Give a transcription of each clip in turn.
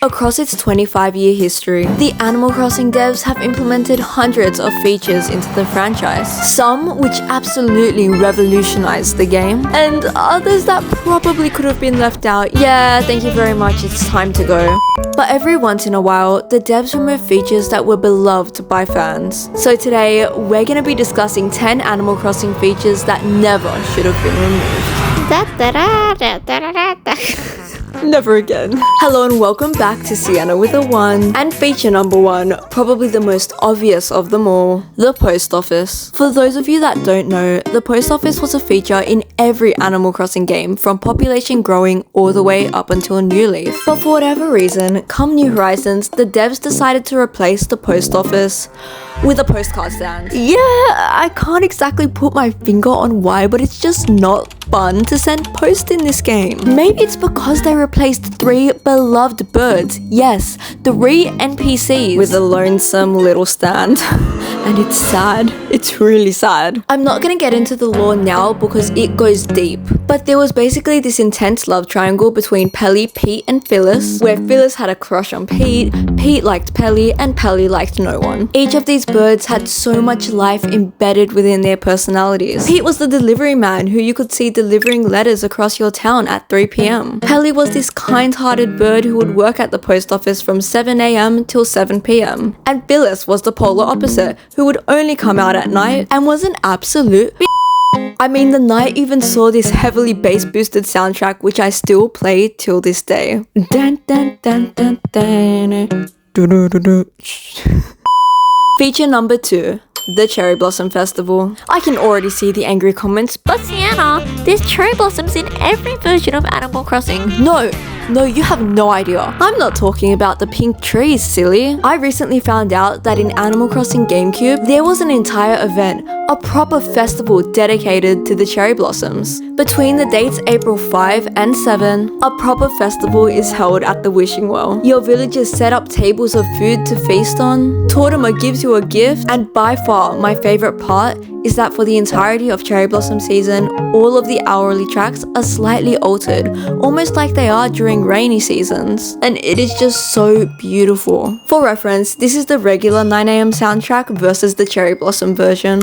Across its 25-year history, the Animal Crossing devs have implemented hundreds of features into the franchise, some which absolutely revolutionized the game, and others that probably could have been left out. Yeah, thank you very much, it's time to go. But every once in a while, the devs remove features that were beloved by fans. So today, we're going to be discussing 10 Animal Crossing features that never should have been removed. Never again. Hello and welcome back to Sienna with a 1. And feature number 1, probably the most obvious of them all, the post office. For those of you that don't know, the post office was a feature in every Animal Crossing game, from population growing all the way up until New Leaf. But for whatever reason, come New Horizons, the devs decided to replace the post office with a postcard stand. Yeah, I can't exactly put my finger on why, but it's just not fun to send post in this game. Maybe it's because they replaced 3 beloved birds, yes, 3 NPCs, with a lonesome little stand. And it's sad. It's really sad. I'm not gonna get into the lore now because it goes deep, but there was basically this intense love triangle between Pelly, Pete, and Phyllis, where Phyllis had a crush on Pete, Pete liked Pelly, and Pelly liked no one. Each of these birds had so much life embedded within their personalities. Pete was the delivery man who you could see delivering letters across your town at 3 p.m. Pelly was this kind-hearted bird who would work at the post office from 7 a.m. till 7 p.m. And Phyllis was the polar opposite, who would only come out at night and was an absolute I mean, the night even saw this heavily bass-boosted soundtrack, which I still play till this day. Dun, dun, dun, dun, dun. Feature number 2, the Cherry Blossom Festival. I can already see the angry comments, but Sienna, there's cherry blossoms in every version of Animal Crossing. No, you have no idea. I'm not talking about the pink trees, silly. I recently found out that in Animal Crossing GameCube, there was an entire event, a proper festival dedicated to the cherry blossoms. Between the dates April 5 and 7, a proper festival is held at the Wishing Well. Your villagers set up tables of food to feast on, Tortois gives you a gift, and by far my favorite part is that for the entirety of Cherry Blossom season, all of the hourly tracks are slightly altered, almost like they are during rainy seasons. And it is just so beautiful. For reference, this is the regular 9 a.m. soundtrack versus the Cherry Blossom version.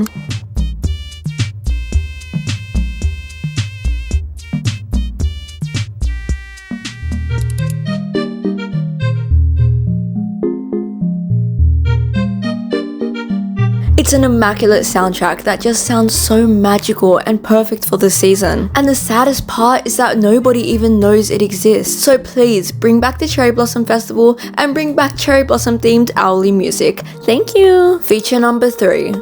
It's an immaculate soundtrack that just sounds so magical and perfect for the season. And the saddest part is that nobody even knows it exists. So please, bring back the Cherry Blossom Festival and bring back Cherry Blossom themed hourly music. Thank you! Feature number 3.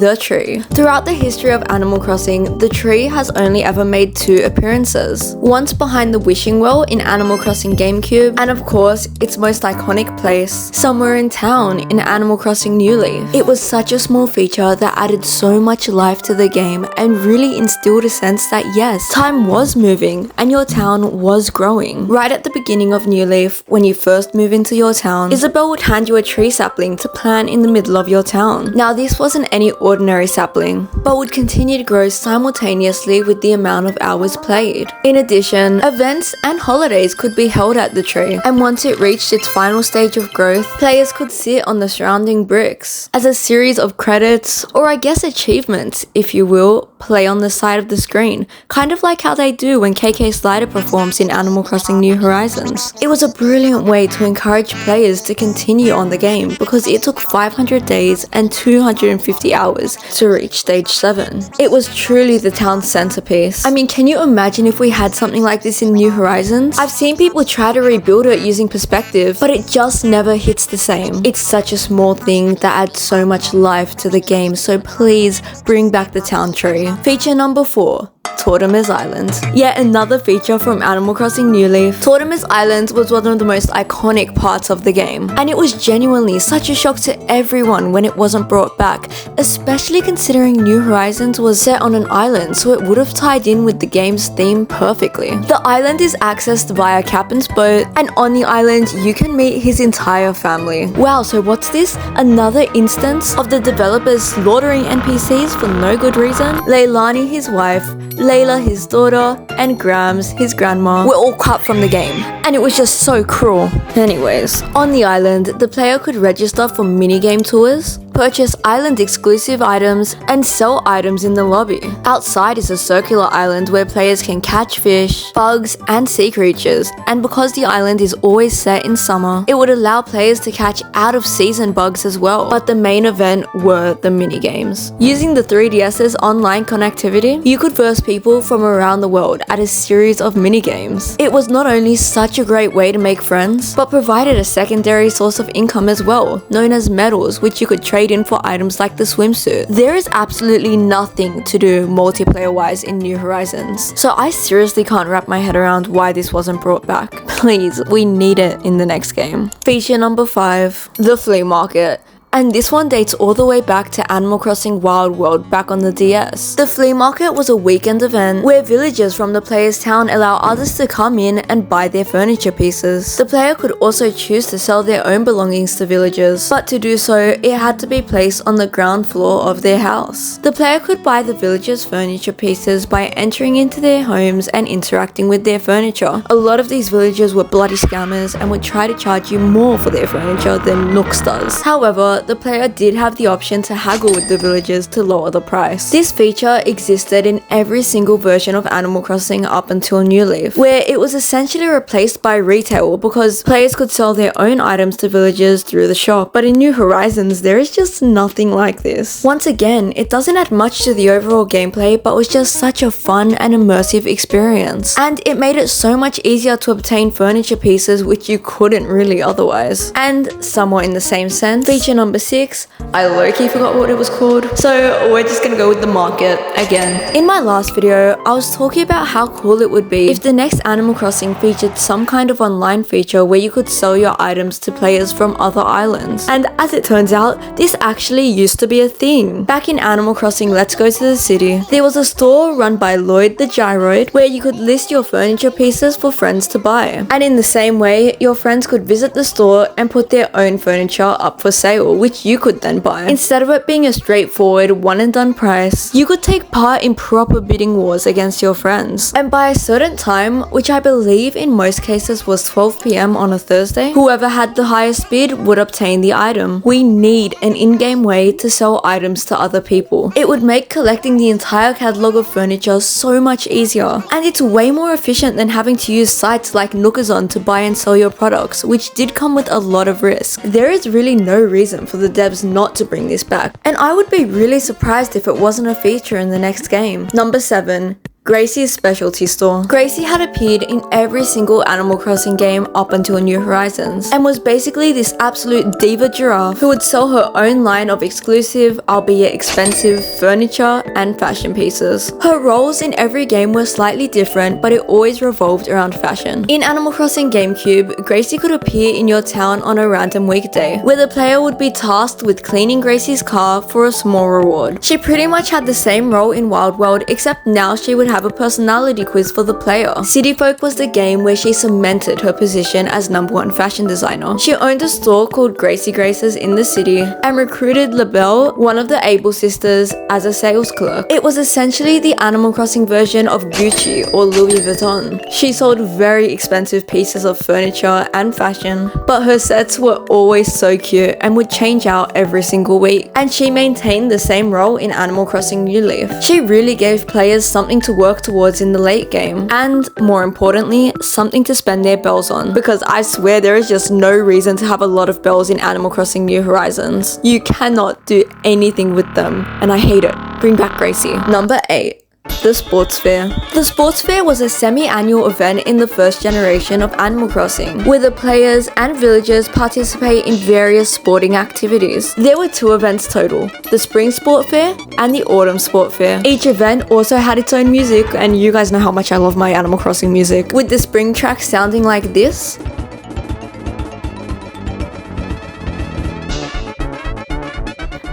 The tree. Throughout the history of Animal Crossing, the tree has only ever made 2 appearances. Once behind the Wishing Well in Animal Crossing GameCube, and of course, its most iconic place, somewhere in town in Animal Crossing New Leaf. It was such a small feature that added so much life to the game and really instilled a sense that yes, time was moving and your town was growing. Right at the beginning of New Leaf, when you first move into your town, Isabelle would hand you a tree sapling to plant in the middle of your town. Now this wasn't any ordinary sapling, but would continue to grow simultaneously with the amount of hours played. In addition, events and holidays could be held at the tree, and once it reached its final stage of growth, players could sit on the surrounding bricks as a series of credits, or I guess achievements, if you will, play on the side of the screen, kind of like how they do when KK Slider performs in Animal Crossing New Horizons. It was a brilliant way to encourage players to continue on the game because it took 500 days and 250 hours to reach stage 7. It was truly the town's centerpiece. I mean, can you imagine if we had something like this in New Horizons? I've seen people try to rebuild it using perspective, but it just never hits the same. It's such a small thing that adds so much life to the game, so please bring back the town tree. Feature number 4. Tortois Island. Yet another feature from Animal Crossing New Leaf. Tortois Island was one of the most iconic parts of the game, and it was genuinely such a shock to everyone when it wasn't brought back, especially considering New Horizons was set on an island, so it would have tied in with the game's theme perfectly. The island is accessed via Captain's boat, and on the island you can meet his entire family. Wow, so what's this? Another instance of the developers slaughtering NPCs for no good reason? Leilani, his wife, Layla, his daughter, and Grams, his grandma, were all cut from the game, and it was just so cruel. Anyways, on the island, the player could register for minigame tours, purchase island exclusive items, and sell items in the lobby. Outside is a circular island where players can catch fish, bugs, and sea creatures, and because the island is always set in summer, it would allow players to catch out of season bugs as well. But the main event were the minigames. Using the 3DS's online connectivity, you could verse people from around the world at a series of minigames. It was not only such a great way to make friends, but provided a secondary source of income as well, known as medals, which you could trade in for items like the swimsuit. There is absolutely nothing to do multiplayer wise in New Horizons, so I seriously can't wrap my head around why this wasn't brought back. Please, we need it in the next game. Feature number 5, the Flea Market. And this one dates all the way back to Animal Crossing Wild World back on the DS. The Flea Market was a weekend event where villagers from the player's town allow others to come in and buy their furniture pieces. The player could also choose to sell their own belongings to villagers, but to do so, it had to be placed on the ground floor of their house. The player could buy the villagers' furniture pieces by entering into their homes and interacting with their furniture. A lot of these villagers were bloody scammers and would try to charge you more for their furniture than Nooks does. However, the player did have the option to haggle with the villagers to lower the price. This feature existed in every single version of Animal Crossing up until New Leaf, where it was essentially replaced by retail because players could sell their own items to villagers through the shop. But in New Horizons, there is just nothing like this. Once again, it doesn't add much to the overall gameplay, but was just such a fun and immersive experience. And it made it so much easier to obtain furniture pieces which you couldn't really otherwise. And somewhat in the same sense, feature number 6, I low-key forgot what it was called, so we're just gonna go with the market again. In my last video, I was talking about how cool it would be if the next Animal Crossing featured some kind of online feature where you could sell your items to players from other islands. And as it turns out, this actually used to be a thing. Back in Animal Crossing Let's Go to the City, there was a store run by Lloyd the Gyroid where you could list your furniture pieces for friends to buy. And in the same way, your friends could visit the store and put their own furniture up for sale, which you could then buy. Instead of it being a straightforward one and done price, you could take part in proper bidding wars against your friends. And by a certain time, which I believe in most cases was 12 PM on a Thursday, whoever had the highest bid would obtain the item. We need an in-game way to sell items to other people. It would make collecting the entire catalog of furniture so much easier. And it's way more efficient than having to use sites like Nookazon to buy and sell your products, which did come with a lot of risk. There is really no reason for the devs not to bring this back, and I would be really surprised if it wasn't a feature in the next game. Number 7, Gracie's specialty store. Gracie had appeared in every single Animal Crossing game up until New Horizons, and was basically this absolute diva giraffe who would sell her own line of exclusive, albeit expensive, furniture and fashion pieces. Her roles in every game were slightly different, but it always revolved around fashion. In Animal Crossing GameCube, Gracie could appear in your town on a random weekday, where the player would be tasked with cleaning Gracie's car for a small reward. She pretty much had the same role in Wild World, except now she would have a personality quiz for the player. City Folk was the game where she cemented her position as #1 fashion designer. She owned a store called Gracies in the city and recruited LaBelle, one of the Able sisters, as a sales clerk. It was essentially the Animal Crossing version of Gucci or Louis Vuitton. She sold very expensive pieces of furniture and fashion, but her sets were always so cute and would change out every single week. And she maintained the same role in Animal Crossing New Leaf. She really gave players something to work towards in the late game, and more importantly, something to spend their bells on, because I swear there is just no reason to have a lot of bells in Animal Crossing New Horizons. You cannot do anything with them, and I hate it. Bring back Gracie. Number 8. The Sports Fair. The Sports Fair was a semi-annual event in the first generation of Animal Crossing, where the players and villagers participate in various sporting activities. There were 2 events total, the Spring Sport Fair and the Autumn Sport Fair. Each event also had its own music, and you guys know how much I love my Animal Crossing music, with the spring track sounding like this,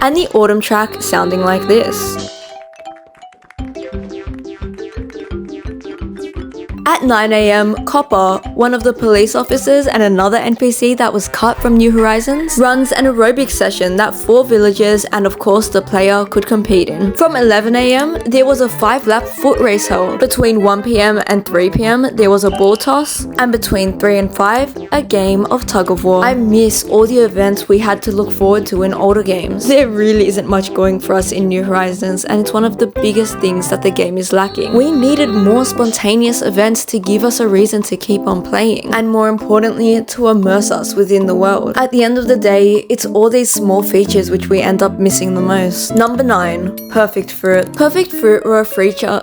and the autumn track sounding like this. At At 9 a.m, Copper, one of the police officers and another NPC that was cut from New Horizons, runs an aerobic session that 4 villagers and of course the player could compete in. From 11 a.m, there was a 5-lap foot race held. Between 1 p.m. and 3 p.m, there was a ball toss, and between 3 and 5, a game of tug of war. I miss all the events we had to look forward to in older games. There really isn't much going for us in New Horizons, and it's one of the biggest things that the game is lacking. We needed more spontaneous events to give us a reason to keep on playing, and more importantly, to immerse us within the world. At the end of the day, it's all these small features which we end up missing the most. Number 9, perfect fruit. Perfect fruit were a feature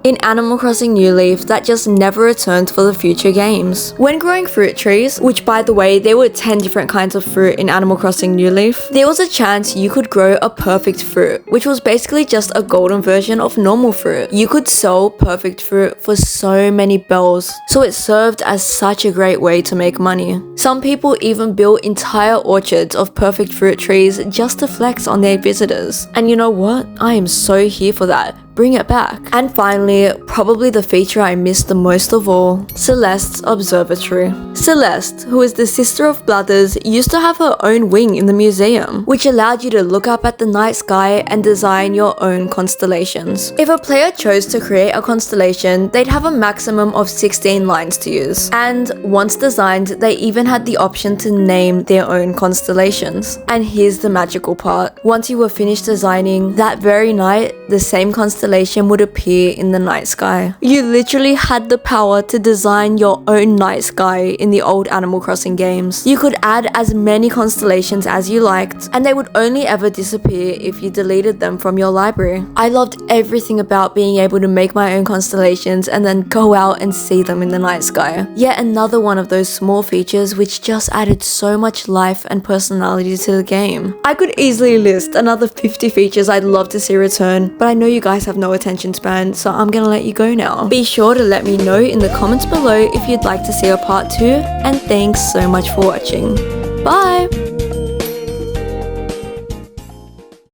in Animal Crossing New Leaf that just never returned for the future games. When growing fruit trees, which by the way, there were 10 different kinds of fruit in Animal Crossing New Leaf, there was a chance you could grow a perfect fruit, which was basically just a golden version of normal fruit. You could sell perfect fruit for so many bells, so it served as such a great way to make money. Some people even built entire orchards of perfect fruit trees just to flex on their visitors. And you know what? I am so here for that. Bring it back. And finally, probably the feature I missed the most of all, Celeste's Observatory. Celeste, who is the sister of Blathers, used to have her own wing in the museum, which allowed you to look up at the night sky and design your own constellations. If a player chose to create a constellation, they'd have a maximum of 16 lines to use. And once designed, they even had the option to name their own constellations. And here's the magical part. Once you were finished designing, that very night, the same constellation would appear in the night sky. You literally had the power to design your own night sky in the old Animal Crossing games. You could add as many constellations as you liked, and they would only ever disappear if you deleted them from your library. I loved everything about being able to make my own constellations and then go out and see them in the night sky. Yet another one of those small features which just added so much life and personality to the game. I could easily list another 50 features I'd love to see return, but I know you guys have no attention span, so I'm gonna let you go now. Be sure to let me know in the comments below if you'd like to see a part 2, and thanks so much for watching. Bye!